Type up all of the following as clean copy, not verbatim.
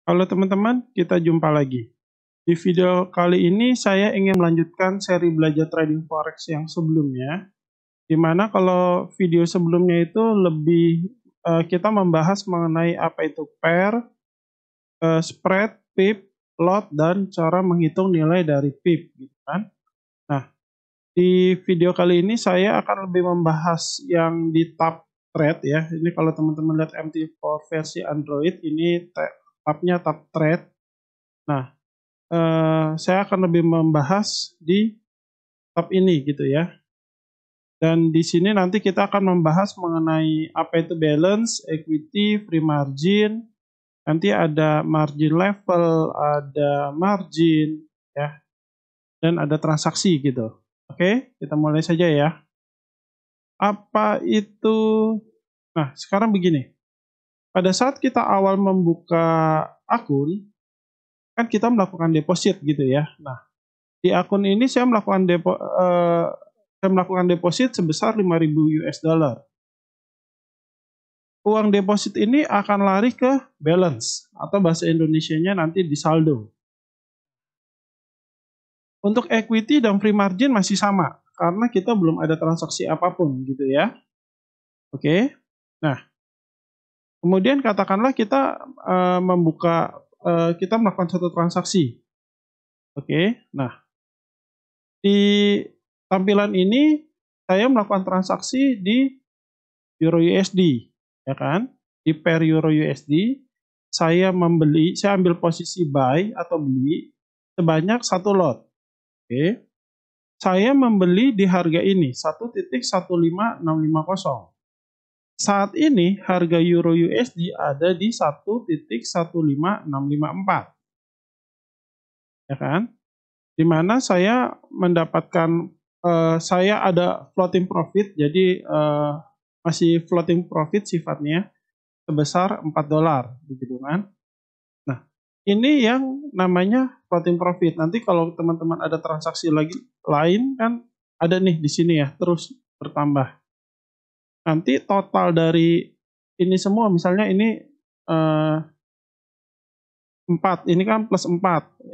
Halo teman-teman, kita jumpa lagi. Di video kali ini saya ingin melanjutkan seri belajar trading forex yang sebelumnya, di mana kalau video sebelumnya itu lebih kita membahas mengenai apa itu pair, spread, pip, lot, dan cara menghitung nilai dari pip, gitu kan. Nah, di video kali ini saya akan lebih membahas yang di tab trade ya. Ini kalau teman-teman lihat MT4 versi Android, ini tabnya tab trade. Nah, saya akan lebih membahas di tab ini gitu ya. Dan di sini nanti kita akan membahas mengenai apa itu balance, equity, free margin, nanti ada margin level, ada margin ya, dan ada transaksi gitu. Oke, kita mulai saja ya. Apa itu? Nah, sekarang begini. Pada saat kita awal membuka akun, kan kita melakukan deposit gitu ya. Nah, di akun ini saya melakukan deposit sebesar 5.000 US dollar. Uang deposit ini akan lari ke balance atau bahasa Indonesianya nanti di saldo. Untuk equity dan free margin masih sama karena kita belum ada transaksi apapun gitu ya. Oke. Nah, kemudian katakanlah kita kita melakukan satu transaksi. Oke. Nah, di tampilan ini saya melakukan transaksi di Euro USD, ya kan? Di pair Euro USD, saya ambil posisi buy atau beli sebanyak 1 lot. Oke. Saya membeli di harga ini 1.15650. Saat ini harga Euro USD ada di 1.15654. Ya kan? Di mana saya mendapatkan saya ada floating profit, jadi masih floating profit sifatnya sebesar 4 dolar begitu kan. Nah, ini yang namanya floating profit. Nanti kalau teman-teman ada transaksi lagi lain kan ada nih di sini ya, terus bertambah. Nanti total dari ini semua misalnya ini 4, ini kan plus 4,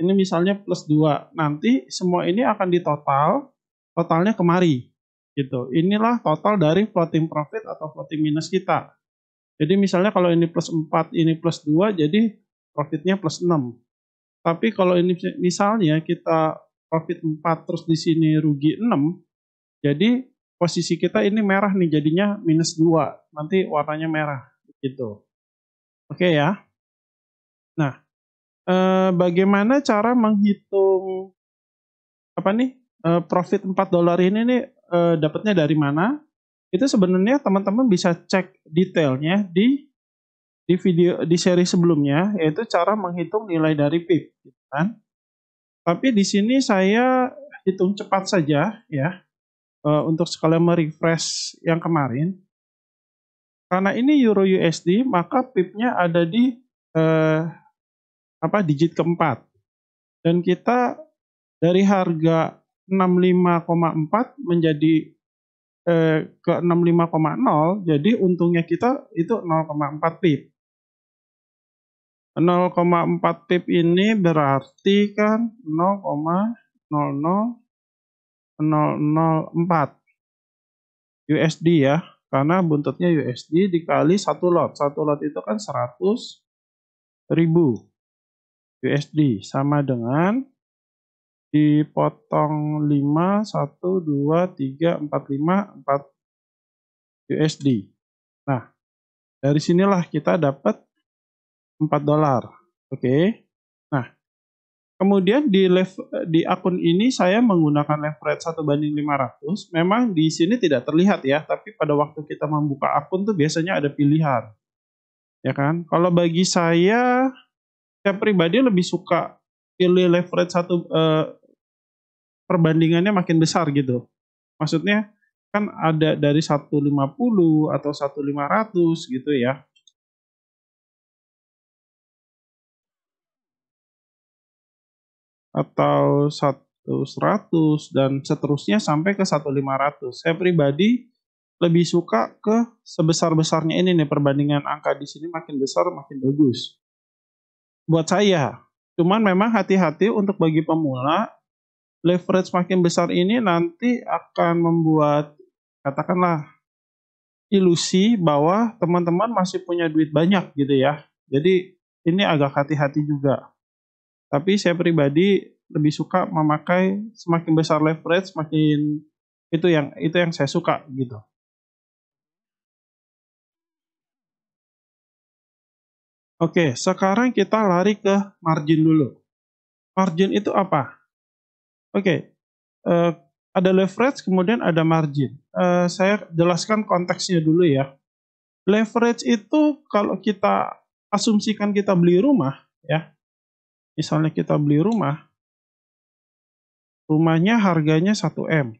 ini misalnya plus 2. Nanti semua ini akan ditotal, totalnya kemari gitu. Inilah total dari floating profit atau floating minus kita. Jadi misalnya kalau ini plus 4, ini plus 2, jadi profitnya plus 6. Tapi kalau ini misalnya kita profit 4 terus di sini rugi 6, jadi posisi kita ini merah nih, jadinya minus 2. Nanti warnanya merah gitu. Oke ya. Nah, bagaimana cara menghitung apa nih profit 4 dolar ini nih dapatnya dari mana? Itu sebenarnya teman-teman bisa cek detailnya di video di seri sebelumnya, yaitu cara menghitung nilai dari PIP, gitu kan. Tapi di sini saya hitung cepat saja ya, untuk sekalian merefresh yang kemarin. Karena ini Euro USD, maka PIP-nya ada di digit keempat. Dan kita dari harga 65,4 menjadi ke 65,0, jadi untungnya kita itu 0,4 pip. 0,4 pip ini berarti kan 0,00004 USD ya, karena buntutnya USD dikali 1 lot. 1 lot itu kan 100.000 USD, sama dengan dipotong 5, 1, 2, 3, 4, 5, 4 USD. Nah, dari sinilah kita dapat 4 dolar. Oke. Nah, kemudian di akun ini saya menggunakan leverage 1:500. Memang di sini tidak terlihat ya, tapi pada waktu kita membuka akun tuh biasanya ada pilihan. Ya kan? Kalau bagi saya pribadi lebih suka pilih leverage perbandingannya makin besar gitu. Maksudnya kan ada dari 150 atau 1.500 gitu ya. Atau 1.100 dan seterusnya sampai ke 1.500. Saya pribadi lebih suka ke sebesar-besarnya ini nih, perbandingan angka di sini makin besar makin bagus. buat saya. Cuman memang hati-hati untuk bagi pemula, leverage makin besar ini nanti akan membuat, katakanlah, ilusi bahwa teman-teman masih punya duit banyak gitu ya. Jadi ini agak hati-hati juga. Tapi saya pribadi lebih suka memakai semakin besar leverage, semakin itu yang saya suka gitu. Oke, sekarang kita lari ke margin dulu. Margin itu apa? Oke, ada leverage, kemudian ada margin. Saya jelaskan konteksnya dulu ya. Leverage itu kalau kita asumsikan kita beli rumah, ya, misalnya kita beli rumah, rumahnya harganya 1M.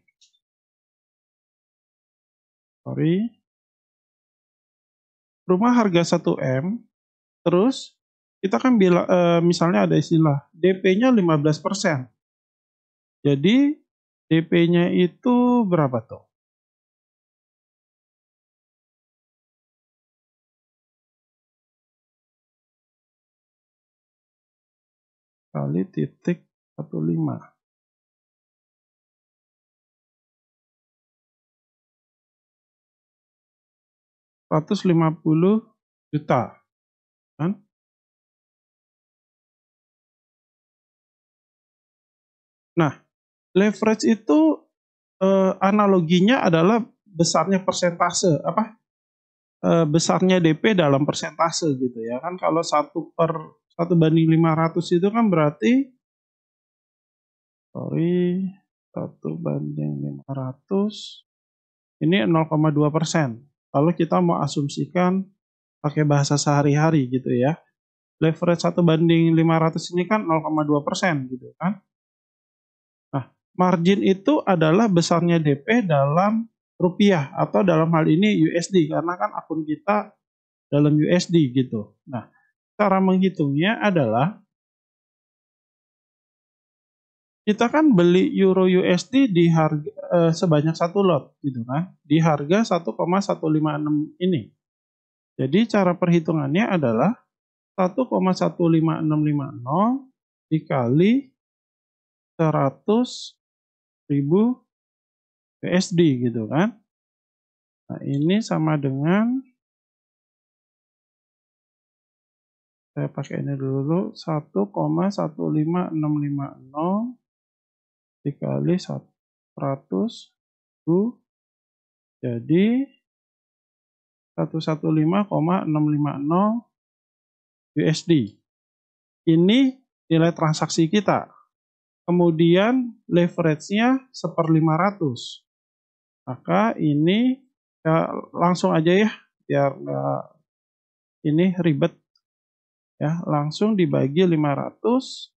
Rumah harga 1M, terus kita kan misalnya ada istilah DP-nya 15%. Jadi DP-nya itu berapa tuh? Kali titik 15. 150 juta, kan? Nah, leverage itu analoginya adalah besarnya persentase, besarnya DP dalam persentase gitu ya kan. Kalau 1/500 itu kan berarti 1/500 ini 0,2%. Kalau kita mau asumsikan pakai bahasa sehari-hari gitu ya. Leverage 1/500 ini kan 0,2% gitu kan. Nah, margin itu adalah besarnya DP dalam rupiah atau dalam hal ini USD karena kan akun kita dalam USD gitu. Nah, cara menghitungnya adalah kita kan beli euro USD di harga sebanyak 1 lot gitu kan, di harga 1,156 ini. Jadi cara perhitungannya adalah 1,15650 dikali 100.000 USD gitu kan. Nah, ini sama dengan, saya pakai ini dulu, 1,15650 dikali 100.000 jadi 115,650 USD. Ini nilai transaksi kita. Kemudian leverage-nya 1/500. Maka ini ya langsung aja ya, biar nggak ini ribet ya, langsung dibagi 500.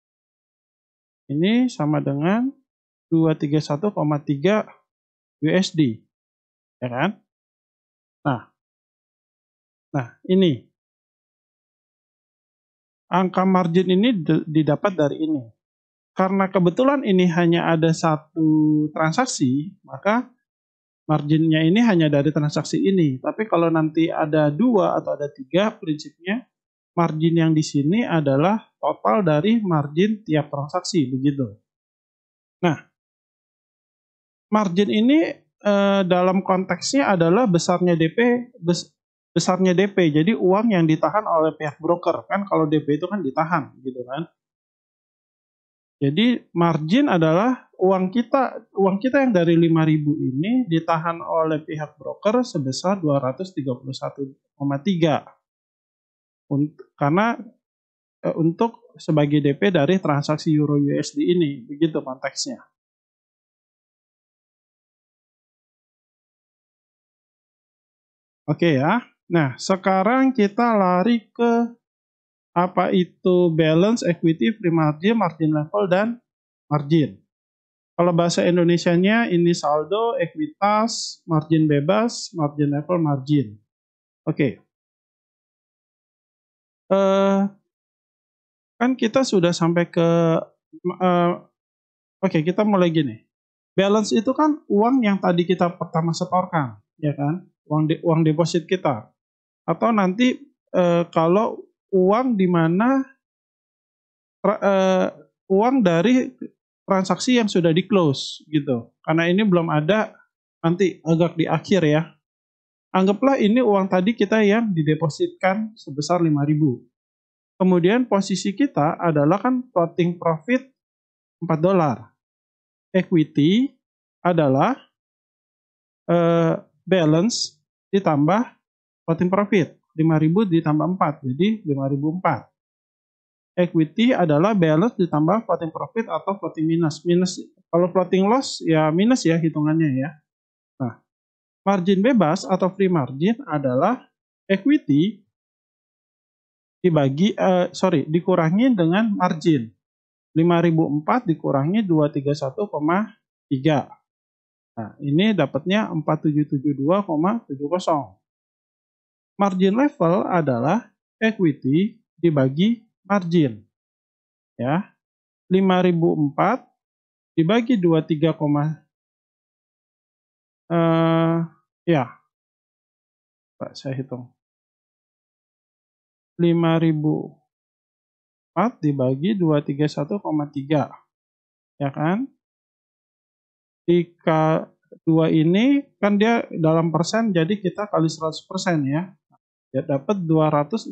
Ini sama dengan 231,3 USD. Ya kan? Nah, ini angka margin ini didapat dari ini. Karena kebetulan ini hanya ada satu transaksi, maka marginnya ini hanya dari transaksi ini. Tapi kalau nanti ada 2 atau ada 3, prinsipnya margin yang di sini adalah total dari margin tiap transaksi, begitu. Nah, margin ini dalam konteksnya adalah besarnya DP, jadi uang yang ditahan oleh pihak broker kan, kalau DP itu kan ditahan gitu kan. Jadi margin adalah uang kita yang dari 5.000 ini ditahan oleh pihak broker sebesar 231,3 karena untuk sebagai DP dari transaksi euro USD ini, begitu konteksnya. Oke ya. Nah, sekarang kita lari ke apa itu balance, equity, free margin, margin level, dan margin. Kalau bahasa Indonesianya ini saldo, ekuitas, margin bebas, margin level, margin. Oke. Kan kita sudah sampai ke, oke, kita mulai gini. Balance itu kan uang yang tadi kita pertama setorkan, ya kan? Uang deposit kita. Atau nanti kalau uang di mana uang dari transaksi yang sudah di close gitu. Karena ini belum ada, nanti agak di akhir ya. Anggaplah ini uang tadi kita yang didepositkan sebesar 5.000. Kemudian posisi kita adalah kan floating profit $4. Equity adalah balance ditambah floating profit. 5.000 ditambah 4, jadi 5.004. Equity adalah balance ditambah floating profit atau floating minus. Kalau floating loss ya minus ya hitungannya ya. Nah, margin bebas atau free margin adalah equity dikurangi dengan margin. 5.004 dikurangi 231,3. Nah, ini dapatnya 4772,70. Margin level adalah equity dibagi margin. Ya. 5.004 dibagi 23, saya hitung. 5.004 dibagi 231,3. Ya kan? Jika 2 ini kan dia dalam persen, jadi kita kali 100% ya. Ya dapat 216,34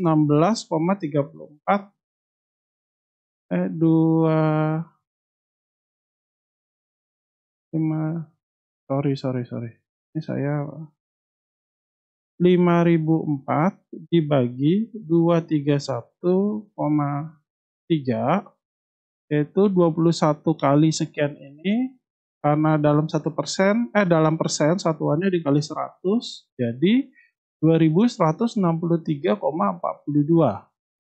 sorry. Ini saya 5.004 dibagi 231,3 yaitu 21 kali sekian ini, karena dalam 1%, dalam persen satuannya dikali 100, jadi 2163,42.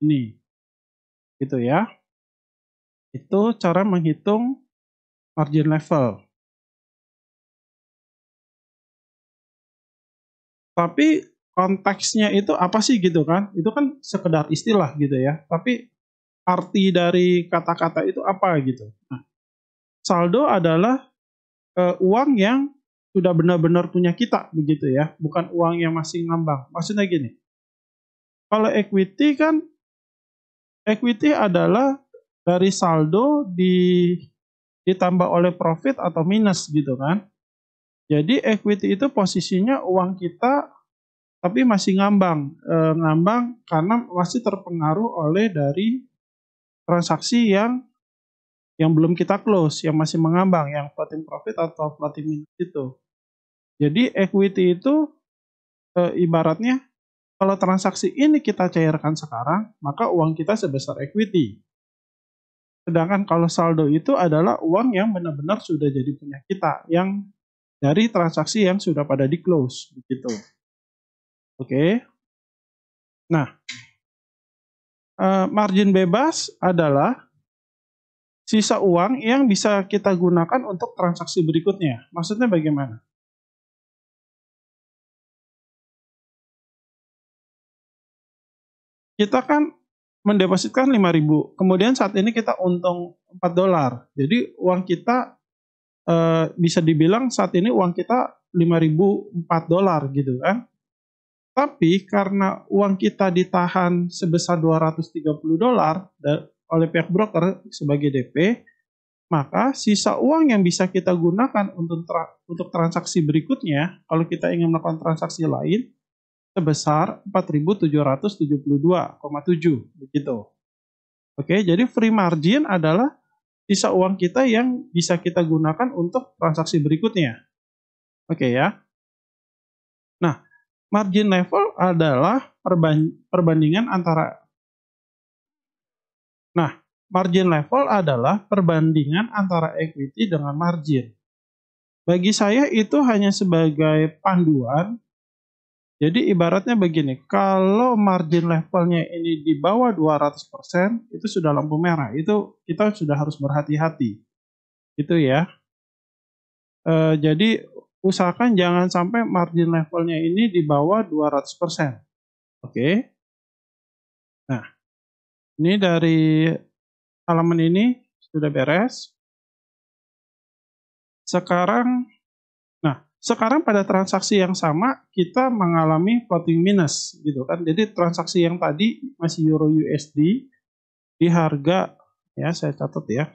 Ini. Gitu ya. Itu cara menghitung margin level. Tapi konteksnya itu apa sih gitu kan? Itu kan sekedar istilah gitu ya. Tapi arti dari kata-kata itu apa gitu. Nah, saldo adalah uang yang sudah benar-benar punya kita begitu ya, bukan uang yang masih ngambang. Maksudnya gini, kalau equity kan, equity adalah dari saldo ditambah oleh profit atau minus gitu kan. Jadi equity itu posisinya uang kita tapi masih ngambang, ngambang karena masih terpengaruh oleh dari transaksi yang belum kita close, yang masih mengambang, yang floating profit atau floating minus itu. Jadi equity itu ibaratnya kalau transaksi ini kita cairkan sekarang, maka uang kita sebesar equity. Sedangkan kalau saldo itu adalah uang yang benar-benar sudah jadi punya kita, yang dari transaksi yang sudah pada di close, begitu. Oke. Nah, margin bebas adalah sisa uang yang bisa kita gunakan untuk transaksi berikutnya. Maksudnya bagaimana? Kita kan mendepositkan 5.000, kemudian saat ini kita untung $4. Jadi uang kita bisa dibilang saat ini uang kita $5.004 gitu kan. Tapi karena uang kita ditahan sebesar $230 oleh pihak broker sebagai DP, maka sisa uang yang bisa kita gunakan untuk transaksi berikutnya, kalau kita ingin melakukan transaksi lain, sebesar 4.772,7 begitu. Oke, jadi free margin adalah sisa uang kita yang bisa kita gunakan untuk transaksi berikutnya. Oke ya. Nah, margin level adalah perbandingan antara equity dengan margin. Bagi saya itu hanya sebagai panduan. Jadi ibaratnya begini, kalau margin levelnya ini di bawah 200%, itu sudah lampu merah. Itu kita sudah harus berhati-hati. Itu ya. Jadi usahakan jangan sampai margin levelnya ini di bawah 200%. Oke. Nah, ini dari halaman ini sudah beres. Sekarang pada transaksi yang sama kita mengalami floating minus gitu kan. Jadi transaksi yang tadi masih euro USD di harga Ya, saya catat ya.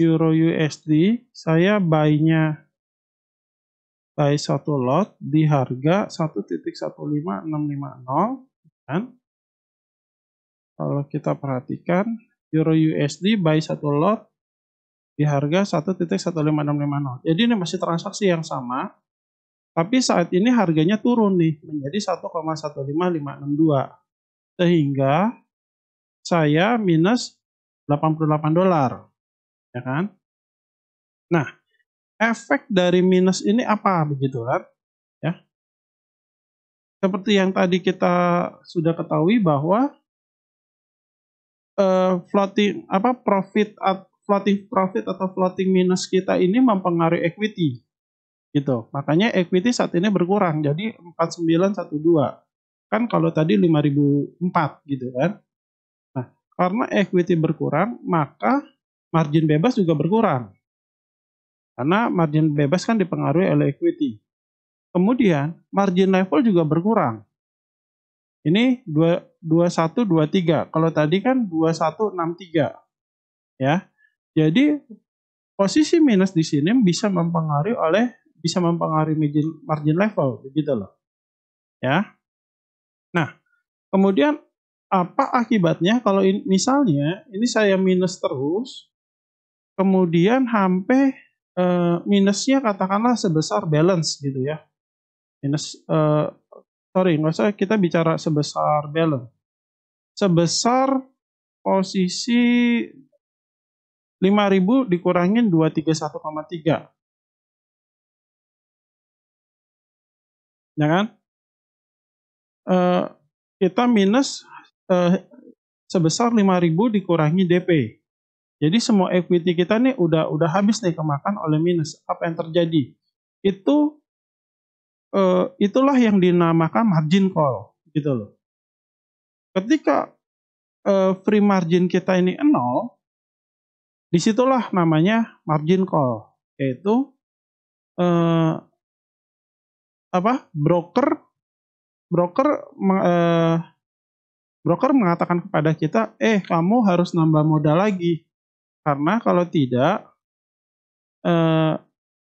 Euro USD, saya buy satu lot di harga 1.15650 kan. Kalau kita perhatikan Euro USD buy satu lot di harga 1.15650. Jadi ini masih transaksi yang sama, tapi saat ini harganya turun nih menjadi 1,15562. Sehingga saya minus $88, ya kan? Nah, efek dari minus ini apa begitu kan? Ya. Seperti yang tadi kita sudah ketahui bahwa floating profit atau floating minus kita ini mempengaruhi equity gitu. Makanya equity saat ini berkurang jadi 4912. Kan kalau tadi 5004 gitu kan. Nah, karena equity berkurang, maka margin bebas juga berkurang. Karena margin bebas kan dipengaruhi oleh equity. Kemudian margin level juga berkurang. Ini 2123. Kalau tadi kan 2163. Ya. Jadi posisi minus di sini bisa mempengaruhi margin level begitu loh. Ya. Nah, kemudian apa akibatnya kalau misalnya ini saya minus terus, kemudian sampai minusnya katakanlah sebesar balance gitu ya. Nggak usah kita bicara sebesar balance. Sebesar posisi 5.000 dikurangin 231,3. Ya kan? Kita minus sebesar 5.000 dikurangi DP. Jadi semua equity kita nih udah habis nih kemakan oleh minus. Apa yang terjadi? Itulah yang dinamakan margin call gitu loh. Ketika free margin kita ini 0, disitulah namanya margin call, yaitu broker mengatakan kepada kita, kamu harus nambah modal lagi, karena kalau tidak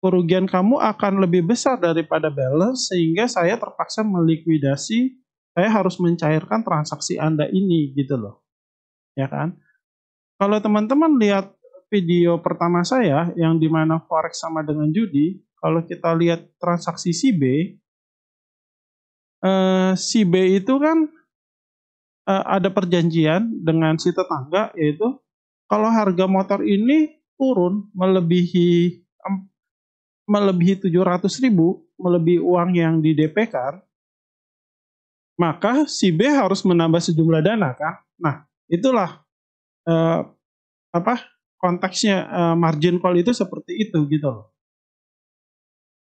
kerugian kamu akan lebih besar daripada balance, sehingga saya terpaksa melikuidasi, saya harus mencairkan transaksi Anda ini gitu loh, ya kan? Kalau teman-teman lihat video pertama saya yang dimana forex sama dengan judi, kalau kita lihat transaksi CB itu kan ada perjanjian dengan si tetangga, yaitu kalau harga motor ini turun melebihi 700.000, melebihi uang yang di DP kan, maka si B harus menambah sejumlah dana kan. Nah, itulah konteksnya margin call itu seperti itu gitu loh.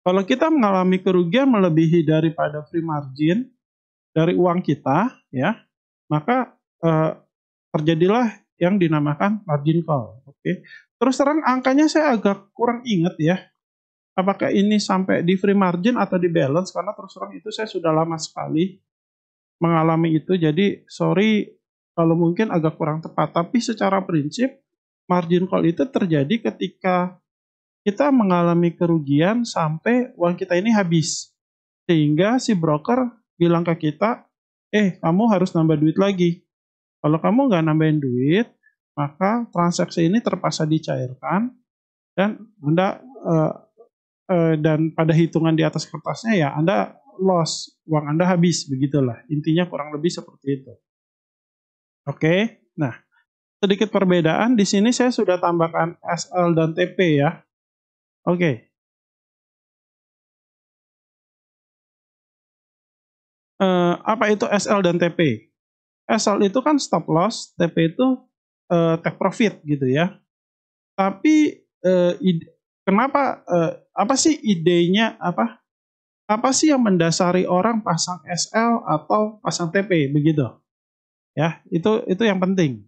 Kalau kita mengalami kerugian melebihi daripada free margin dari uang kita, ya, maka terjadilah yang dinamakan margin call. Oke. Terus terang angkanya saya agak kurang ingat ya. Apakah ini sampai di free margin atau di balance, karena terus terang itu saya sudah lama sekali mengalami itu. Jadi sorry kalau mungkin agak kurang tepat. Tapi secara prinsip margin call itu terjadi ketika kita mengalami kerugian sampai uang kita ini habis. Sehingga si broker bilang ke kita, kamu harus nambah duit lagi. Kalau kamu nggak nambahin duit, maka transaksi ini terpaksa dicairkan dan Anda dan pada hitungan di atas kertasnya ya Anda loss, uang Anda habis, begitulah. Intinya kurang lebih seperti itu. Oke, nah sedikit perbedaan di sini saya sudah tambahkan SL dan TP ya. Oke. Apa itu SL dan TP? SL itu kan stop loss, TP itu take profit gitu ya. Tapi kenapa? Apa sih idenya? Apa sih yang mendasari orang pasang SL atau pasang TP begitu? Ya, itu yang penting.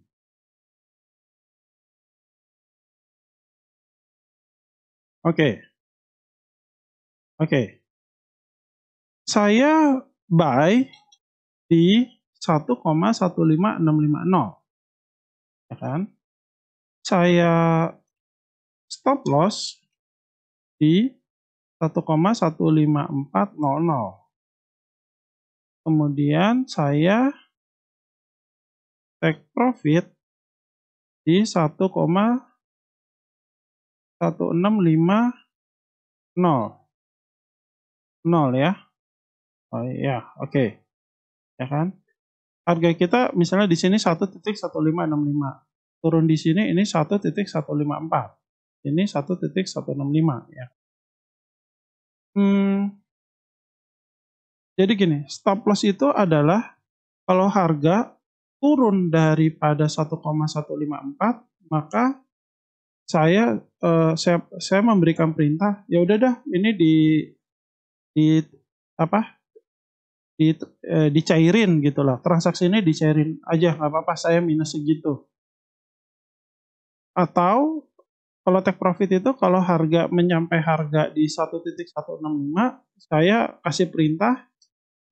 Oke. Saya buy di 1,15650, ya kan? saya stop loss di 1,15400. Kemudian saya take profit di 1,1650 ya. Oh iya, oke. Ya kan? Harga kita misalnya di sini 1,1565. Turun di sini ini 1,154. Ini 1,165 ya. Jadi gini, stop loss itu adalah kalau harga turun daripada 1,154, maka saya memberikan perintah, ya udah dah ini di apa? Dicairin gitu lah. Transaksi ini dicairin aja, nggak apa-apa saya minus segitu. Atau kalau take profit itu kalau harga menyampai harga di 1,165, saya kasih perintah,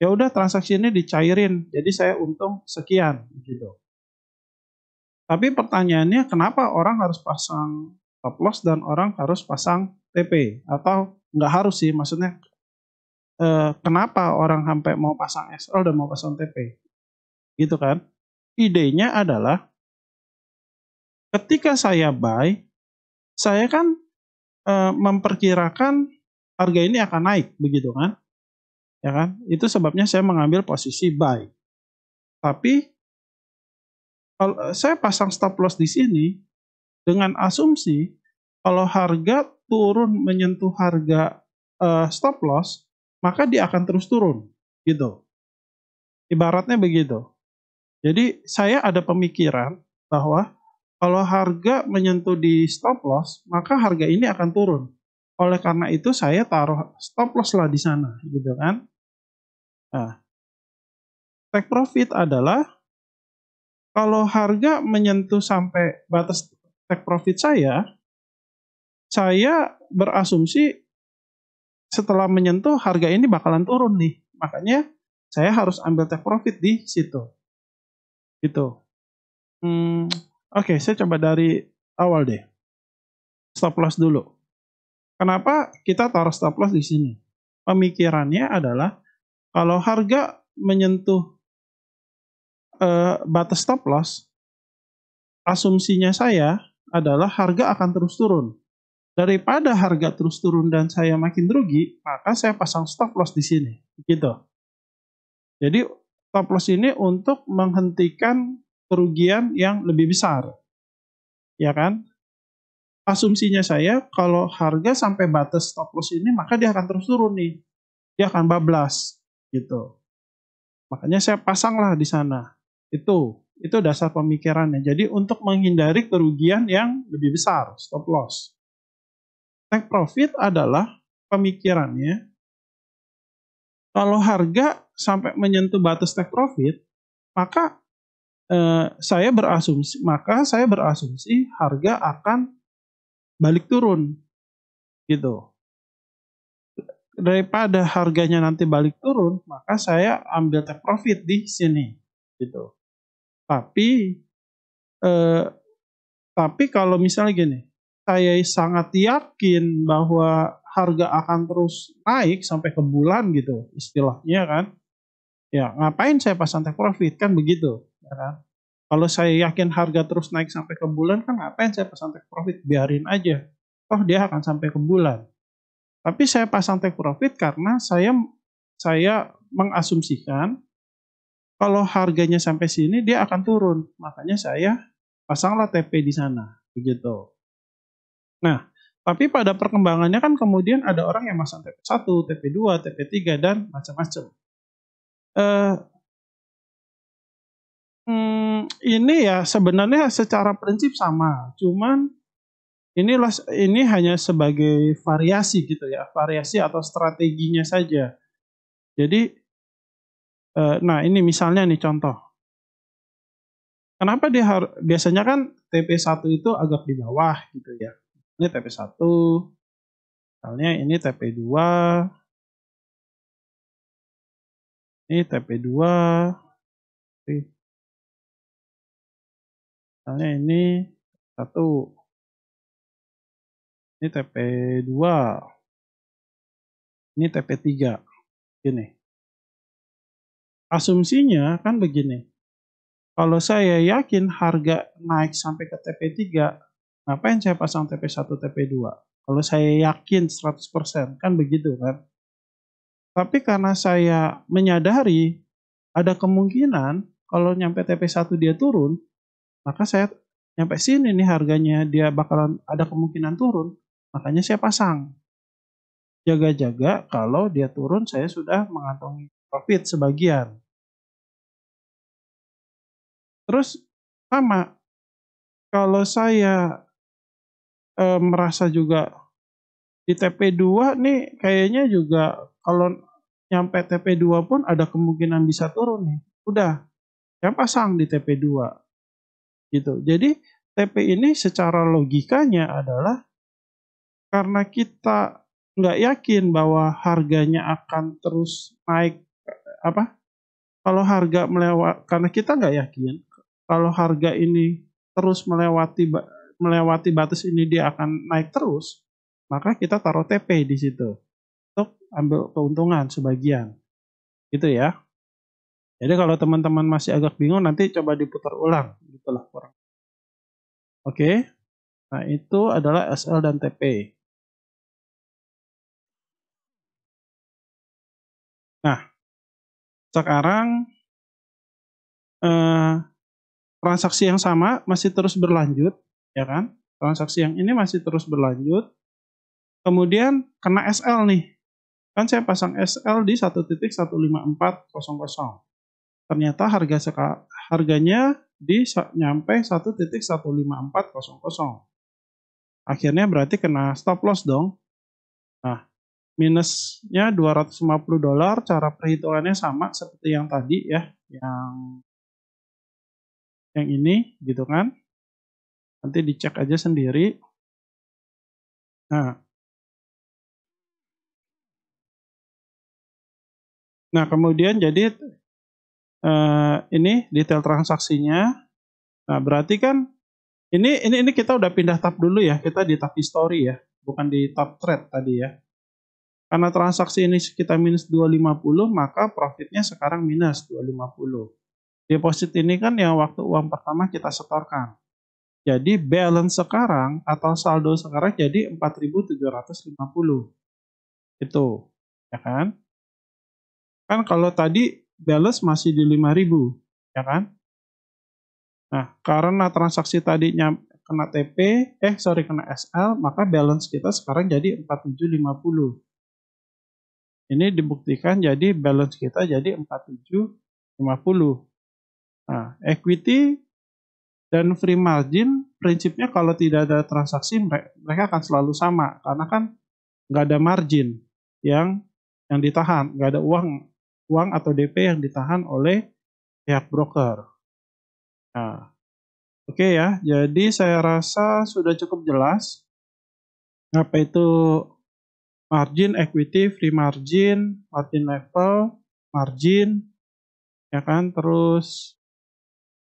ya udah transaksi ini dicairin, jadi saya untung sekian gitu. Tapi pertanyaannya kenapa orang harus pasang stop loss dan orang harus pasang TP? Atau nggak harus sih, maksudnya kenapa orang sampai mau pasang SL dan mau pasang TP? Gitu kan. Idenya adalah ketika saya buy, saya kan memperkirakan harga ini akan naik, begitu kan? Ya kan? Itu sebabnya saya mengambil posisi buy. Tapi kalau saya pasang stop loss di sini dengan asumsi kalau harga turun menyentuh harga stop loss, maka dia akan terus turun, gitu. Ibaratnya begitu. Jadi saya ada pemikiran bahwa kalau harga menyentuh di stop loss, maka harga ini akan turun. Oleh karena itu saya taruh stop loss lah di sana, gitu kan. Nah, take profit adalah kalau harga menyentuh sampai batas take profit saya berasumsi setelah menyentuh harga ini bakalan turun nih. Makanya saya harus ambil take profit di situ. Gitu. Oke, saya coba dari awal deh. Stop loss dulu. Kenapa kita taruh stop loss di sini? Pemikirannya adalah kalau harga menyentuh batas stop loss, asumsinya saya adalah harga akan terus turun. Daripada harga terus turun dan saya makin rugi, maka saya pasang stop loss di sini. Gitu. Jadi stop loss ini untuk menghentikan kerugian yang lebih besar. Ya kan? Asumsinya saya kalau harga sampai batas stop loss ini maka dia akan terus turun nih. Dia akan bablas gitu. Makanya saya pasanglah di sana. Itu dasar pemikirannya. Jadi untuk menghindari kerugian yang lebih besar, stop loss. Take profit adalah pemikirannya kalau harga sampai menyentuh batas take profit, maka saya berasumsi harga akan balik turun gitu. Daripada harganya nanti balik turun, maka saya ambil take profit di sini gitu. Tapi kalau misalnya gini, saya sangat yakin bahwa harga akan terus naik sampai ke bulan gitu istilahnya kan. Ya, ngapain saya pasang take profit kan begitu, ya kan? Kalau saya yakin harga terus naik sampai ke bulan kan ngapain saya pasang take profit, biarin aja. Toh dia akan sampai ke bulan. Tapi saya pasang take profit karena saya mengasumsikan kalau harganya sampai sini dia akan turun. Makanya saya pasanglah TP di sana, begitu. Nah, tapi pada perkembangannya kan kemudian ada orang yang masang TP1, TP2, TP3 dan macam-macam. Ini ya sebenarnya secara prinsip sama, cuman ini hanya sebagai variasi gitu ya, variasi atau strateginya saja. Jadi, nah ini misalnya nih contoh. Kenapa biasanya kan TP1 itu agak di bawah gitu ya. Ini TP1, misalnya ini TP2, ini TP2, misalnya ini 1. Ini TP2. Ini TP3. Gini. Asumsinya kan begini. Kalau saya yakin harga naik sampai ke TP3, ngapain saya pasang TP1, TP2? Kalau saya yakin 100%, kan begitu kan? Tapi karena saya menyadari ada kemungkinan kalau nyampe TP1 dia turun, maka saya nyampe sini nih harganya dia bakalan ada kemungkinan turun, makanya saya pasang. Jaga-jaga kalau dia turun saya sudah mengantongi profit sebagian. Terus sama, kalau saya merasa juga di TP2 nih kayaknya juga kalau nyampe TP2 pun ada kemungkinan bisa turun nih. Udah, saya pasang di TP2 gitu. Jadi TP ini secara logikanya adalah karena kita nggak yakin bahwa harganya akan terus naik, kalau harga karena kita nggak yakin kalau harga ini terus melewati batas ini dia akan naik terus, maka kita taruh TP di situ untuk ambil keuntungan sebagian, gitu ya. Jadi kalau teman-teman masih agak bingung nanti coba diputar ulang, gitulah kurang. Oke, nah itu adalah SL dan TP. Nah, sekarang transaksi yang sama masih terus berlanjut, ya kan? Transaksi yang ini masih terus berlanjut. Kemudian kena SL nih. Kan saya pasang SL di 1.15400. Ternyata harganya nyampe 1.15400. Akhirnya berarti kena stop loss dong. Nah, minusnya $250, cara perhitungannya sama seperti yang tadi ya, yang ini gitu kan. Nanti dicek aja sendiri. Nah, kemudian jadi ini detail transaksinya. Nah, berarti kan ini kita udah pindah tab dulu ya. Kita di tab history ya, bukan di tab trade tadi ya. Karena transaksi ini kita minus 250, maka profitnya sekarang minus 250. Deposit ini kan yang waktu uang pertama kita setorkan. Jadi balance sekarang atau saldo sekarang jadi 4.750. Itu, ya kan? Kan kalau tadi balance masih di 5.000, ya kan? Nah, karena transaksi tadinya kena kena SL, maka balance kita sekarang jadi 4.750. Ini dibuktikan jadi balance kita jadi 4.750. Nah, equity dan free margin prinsipnya kalau tidak ada transaksi mereka akan selalu sama karena kan nggak ada margin yang ditahan, nggak ada uang atau DP yang ditahan oleh pihak broker. Nah, oke ya, jadi saya rasa sudah cukup jelas apa itu margin, equity, free margin, margin level, margin, ya kan, terus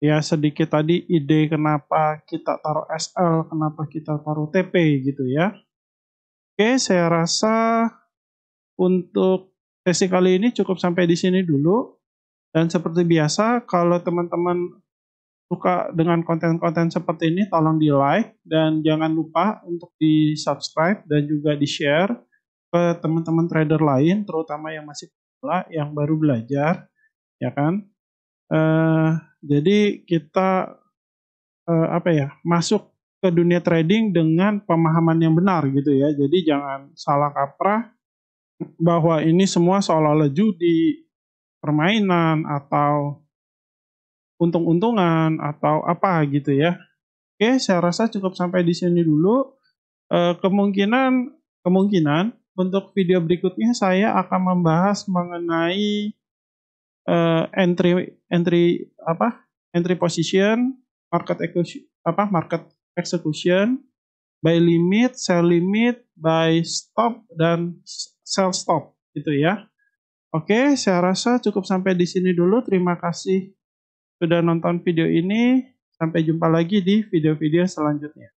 ya sedikit tadi ide kenapa kita taruh SL, kenapa kita taruh TP gitu ya. Oke, saya rasa untuk sesi kali ini cukup sampai di sini dulu. Dan seperti biasa, kalau teman-teman suka dengan konten-konten seperti ini, tolong di like dan jangan lupa untuk di subscribe dan juga di share ke teman-teman trader lain, terutama yang masih pemula, yang baru belajar, ya kan? Jadi kita masuk ke dunia trading dengan pemahaman yang benar gitu ya. Jadi jangan salah kaprah bahwa ini semua seolah-olah judi, permainan atau untung-untungan atau apa gitu ya. Oke, saya rasa cukup sampai di sini dulu. Kemungkinan untuk video berikutnya saya akan membahas mengenai entry position, market execution, buy limit, sell limit, buy stop dan sell stop gitu ya. Oke, saya rasa cukup sampai di sini dulu. Terima kasih sudah nonton video ini. Sampai jumpa lagi di video-video selanjutnya.